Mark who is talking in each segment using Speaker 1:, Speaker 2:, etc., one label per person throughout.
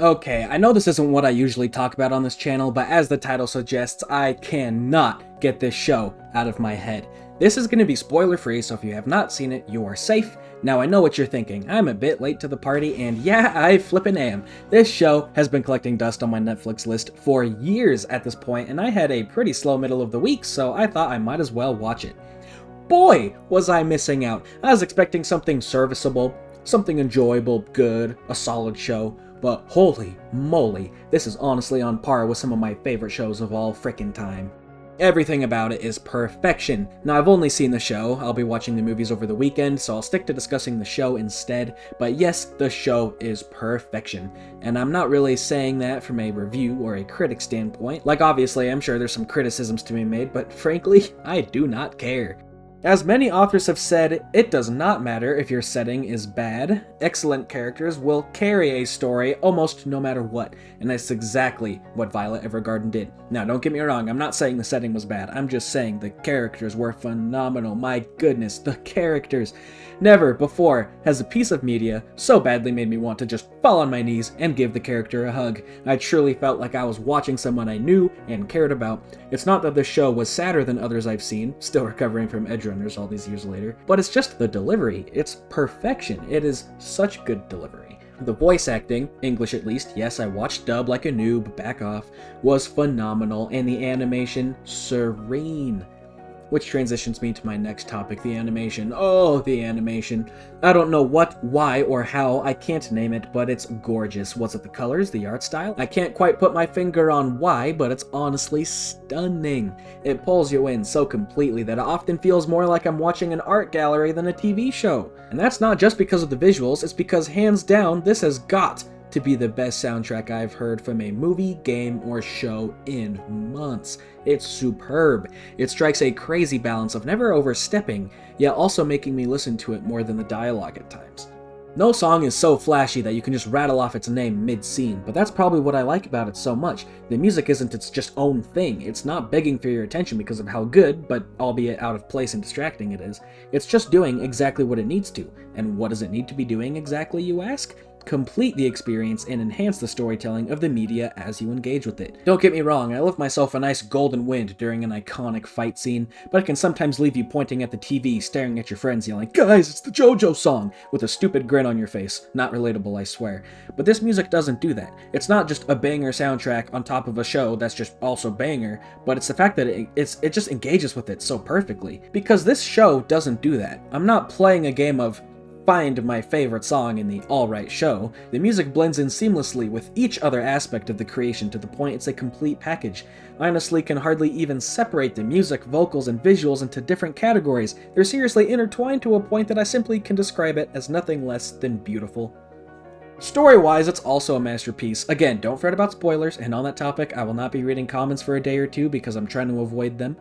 Speaker 1: Okay, I know this isn't what I usually talk about on this channel, but as the title suggests, I cannot get this show out of my head. This is going to be spoiler free, so if you have not seen it, you are safe. Now I know what you're thinking, I'm a bit late to the party, and yeah, I flippin' am. This show has been collecting dust on my Netflix list for years at this point, and I had a pretty slow middle of the week, so I thought I might as well watch it. Boy, was I missing out. I was expecting something serviceable, something enjoyable, good, a solid show. But holy moly, this is honestly on par with some of my favorite shows of all frickin' time. Everything about it is perfection. Now, I've only seen the show, I'll be watching the movies over the weekend, so I'll stick to discussing the show instead, but yes, the show is perfection. And I'm not really saying that from a review or a critic standpoint. Like, obviously, I'm sure there's some criticisms to be made, but frankly, I do not care. As many authors have said, it does not matter if your setting is bad. Excellent characters will carry a story almost no matter what, and that's exactly what Violet Evergarden did. Now, don't get me wrong, I'm not saying the setting was bad, I'm just saying the characters were phenomenal. My goodness, the characters. Never before has a piece of media so badly made me want to just fall on my knees and give the character a hug. I truly felt like I was watching someone I knew and cared about. It's not that this show was sadder than others I've seen, still recovering from Edge Runners all these years later, but it's just the delivery. It's perfection. It is such good delivery. The voice acting, English at least, yes, I watched dub like a noob, back off, was phenomenal, and the animation, serene. Which transitions me to my next topic, the animation. Oh, the animation. I don't know what, why, or how, I can't name it, but it's gorgeous. Was it the colors, the art style? I can't quite put my finger on why, but it's honestly stunning. It pulls you in so completely that it often feels more like I'm watching an art gallery than a TV show. And that's not just because of the visuals, it's because hands down, this has got to be the best soundtrack I've heard from a movie, game, or show in months. It's superb. It strikes a crazy balance of never overstepping, yet also making me listen to it more than the dialogue at times. No song is so flashy that you can just rattle off its name mid-scene, but that's probably what I like about it so much. The music isn't its just own thing. It's not begging for your attention because of how good, but albeit out of place and distracting it is. It's just doing exactly what it needs to. And what does it need to be doing exactly, you ask? Complete the experience and enhance the storytelling of the media as you engage with it. Don't get me wrong, I love myself a nice golden wind during an iconic fight scene, but it can sometimes leave you pointing at the TV, staring at your friends, yelling, "Guys, it's the JoJo song!" with a stupid grin on your face. Not relatable, I swear. But this music doesn't do that. It's not just a banger soundtrack on top of a show that's just also banger, but it's the fact that it just engages with it so perfectly. Because this show doesn't do that. I'm not playing a game of find my favorite song in the alright show. The music blends in seamlessly with each other aspect of the creation to the point it's a complete package. I honestly can hardly even separate the music, vocals, and visuals into different categories. They're seriously intertwined to a point that I simply can describe it as nothing less than beautiful. Story-wise, it's also a masterpiece. Again, don't fret about spoilers, and on that topic, I will not be reading comments for a day or two because I'm trying to avoid them.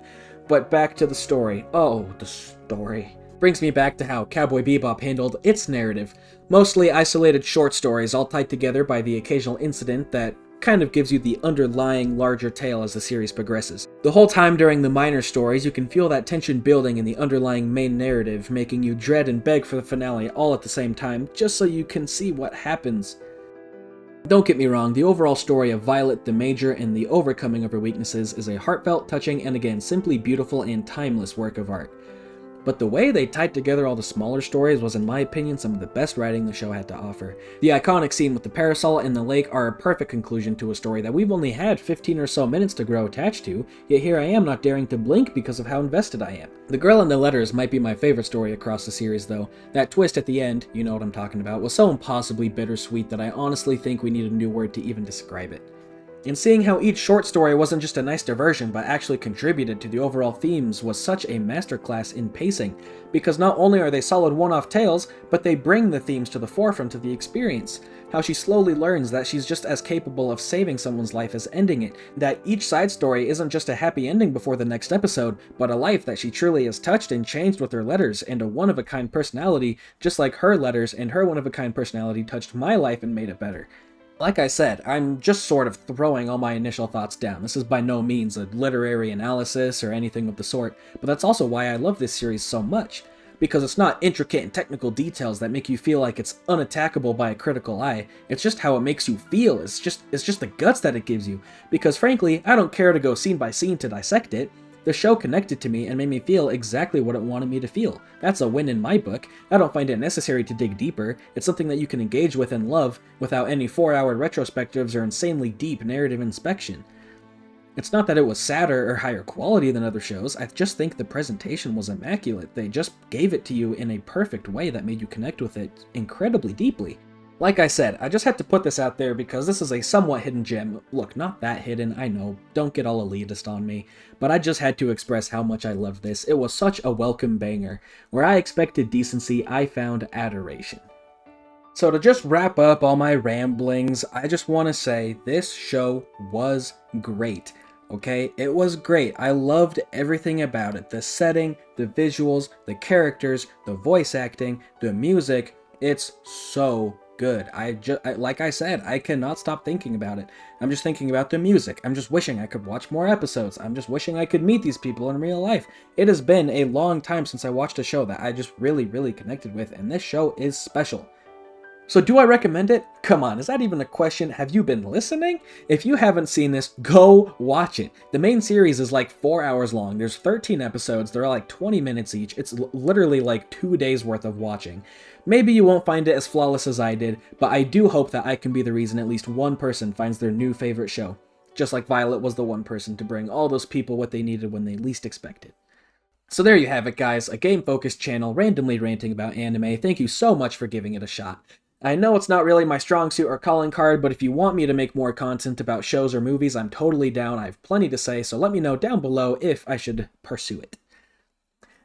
Speaker 1: But back to the story. Oh, the story. Brings me back to how Cowboy Bebop handled its narrative. Mostly isolated short stories, all tied together by the occasional incident that kind of gives you the underlying larger tale as the series progresses. The whole time during the minor stories, you can feel that tension building in the underlying main narrative, making you dread and beg for the finale all at the same time, just so you can see what happens. Don't get me wrong, the overall story of Violet the Major and the overcoming of her weaknesses is a heartfelt, touching, and again, simply beautiful and timeless work of art. But the way they tied together all the smaller stories was, in my opinion, some of the best writing the show had to offer. The iconic scene with the parasol and the lake are a perfect conclusion to a story that we've only had 15 or so minutes to grow attached to, yet here I am not daring to blink because of how invested I am. The Girl in the Letters might be my favorite story across the series though. That twist at the end, you know what I'm talking about, was so impossibly bittersweet that I honestly think we need a new word to even describe it. And seeing how each short story wasn't just a nice diversion but actually contributed to the overall themes was such a masterclass in pacing, because not only are they solid one-off tales, but they bring the themes to the forefront of the experience. How she slowly learns that she's just as capable of saving someone's life as ending it, that each side story isn't just a happy ending before the next episode, but a life that she truly has touched and changed with her letters, and a one-of-a-kind personality, just like her letters and her one-of-a-kind personality touched my life and made it better. Like I said, I'm just sort of throwing all my initial thoughts down. This is by no means a literary analysis or anything of the sort, but that's also why I love this series so much. because it's not intricate and technical details that make you feel like it's unattackable by a critical eye. It's just how it makes you feel. It's just the guts that it gives you. Because frankly, I don't care to go scene by scene to dissect it. The show connected to me and made me feel exactly what it wanted me to feel. That's a win in my book. I don't find it necessary to dig deeper. It's something that you can engage with and love without any 4-hour retrospectives or insanely deep narrative inspection. It's not that it was sadder or higher quality than other shows, I just think the presentation was immaculate. They just gave it to you in a perfect way that made you connect with it incredibly deeply. Like I said, I just had to put this out there because this is a somewhat hidden gem. Look, not that hidden, I know, don't get all elitist on me, but I just had to express how much I loved this. It was such a welcome banger. Where I expected decency, I found adoration. So to just wrap up all my ramblings, I just want to say this show was great. Okay, it was great. I loved everything about it. The setting, the visuals, the characters, the voice acting, the music. It's so good. Like I said, I cannot stop thinking about it. I'm just thinking about the music. I'm just wishing I could watch more episodes. I'm just wishing I could meet these people in real life. It has been a long time since I watched a show that I just really connected with, and this show is special. So do I recommend it? Come on, is that even a question? Have you been listening? If you haven't seen this, go watch it. The main series is like 4 hours long. There's 13 episodes. They're like 20 minutes each. It's literally like 2 days worth of watching. Maybe you won't find it as flawless as I did, but I do hope that I can be the reason at least one person finds their new favorite show. Just like Violet was the one person to bring all those people what they needed when they least expected. So there you have it, guys. A game-focused channel randomly ranting about anime. Thank you so much for giving it a shot. I know it's not really my strong suit or calling card, but if you want me to make more content about shows or movies, I'm totally down. I have plenty to say, so let me know down below if I should pursue it.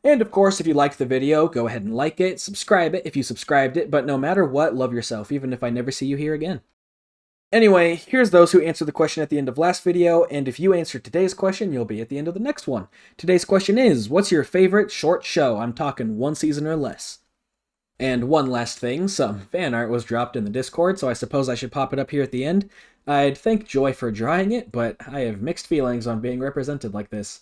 Speaker 1: And of course, if you liked the video, go ahead and like it, subscribe it if you subscribed it, but no matter what, love yourself, even if I never see you here again. Anyway, here's those who answered the question at the end of last video, and if you answered today's question, you'll be at the end of the next one. Today's question is, what's your favorite short show? I'm talking 1 season or less. And one last thing, some fan art was dropped in the Discord, so I suppose I should pop it up here at the end. I'd thank Joy for drawing it, but I have mixed feelings on being represented like this.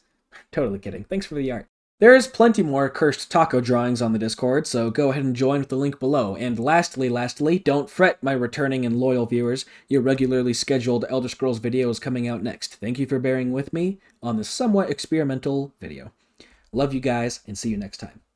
Speaker 1: Totally kidding. Thanks for the art. There is plenty more cursed taco drawings on the Discord, so go ahead and join with the link below. And lastly, don't fret, my returning and loyal viewers. Your regularly scheduled Elder Scrolls video is coming out next. Thank you for bearing with me on this somewhat experimental video. Love you guys, and see you next time.